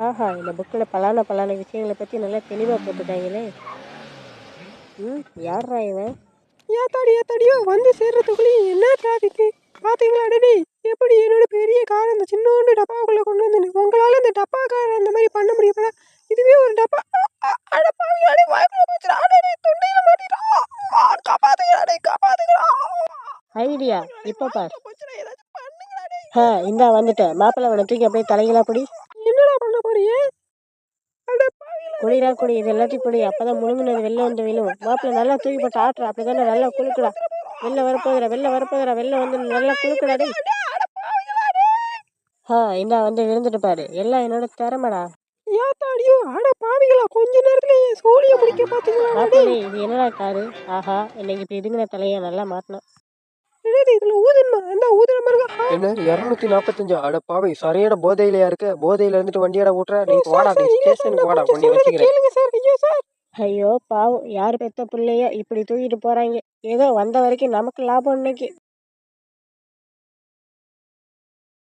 ஆஹா! இந்த புக்கில் பலான பலான விஷயங்களை பற்றி நல்லா தெளிவாக போட்டிருக்காங்களே. யார்ரா இவன்? ஏத்தாடியோ வந்து சேர்றதுக்குள்ளேயும் என்ன டிராஃபிக்கு பாத்தீங்களா டேடி? எப்படி என்னோட பெரிய கார் அந்த சின்னோண்டு டப்பாவுக்குள்ள கொண்டு வந்து உங்களால இந்த டப்பா கார் அந்த மாதிரி பண்ண முடியுமா? இதுவே ஒரு டப்பா. அடப்பாவியாடே வாய்ப்புல போச்சுடா. அடடே தொண்டையில மாட்டிட்டா. காப்பாத்துங்கடா காப்பாத்துங்கடா. ஐடியா இப்போ பார். போச்சுடா ஏதாச்சும் பண்ணுங்கடா டேய். இந்தா வந்துட்டேன். மாப்பிள்ளை அவனை தூக்கி அப்படியே தலைகளா பிடி. என்னடா பண்ண போறீங்க? குடிடா குடி, இது எல்லாத்தையும் குடி. அப்பதான் முழுங்குனது வெளில வந்து விழுவும். மாப்பிள்ளை நல்லா தூக்கி போட்டு ஆட்டுறா. அப்படிதானே நல்லா குளுக்குடா. வெளில வெளில வந்து நல்லா குளுக்குடா டேய். இந்தா வந்து விழுந்துட்டு பாரு. எல்லாம் என்னோட திறமைடா. ஏத்தாடியோ அட பாவிகளா, கொஞ்ச நேரத்துல என் சோழிய முடிக்க பாத்தீங்களா? மாப்பிள்ளை இது என்னடா காரு? ஆஹா, இன்னைக்கு இப்ப இதுங்கிற தலையை நல்லா மாட்டணும். இதுல ஊதுமா அந்த ஊதுற மாதிரி என்ன 245? அட பாவை, சரியான போதையிலையா இருக்க? போதையில இருந்துட்டு வண்டியாட ஓட்டுற? நீ வாடா, நீ ஸ்டேஷனுக்கு வாடா, பண்ணி வச்சுக்கிறேன். ஐயோ பாவம், யார் பெத்த பிள்ளையோ இப்படி தூக்கிட்டு போறாங்க. ஏதோ வந்த வரைக்கும் நமக்கு லாபம் இன்னைக்கு.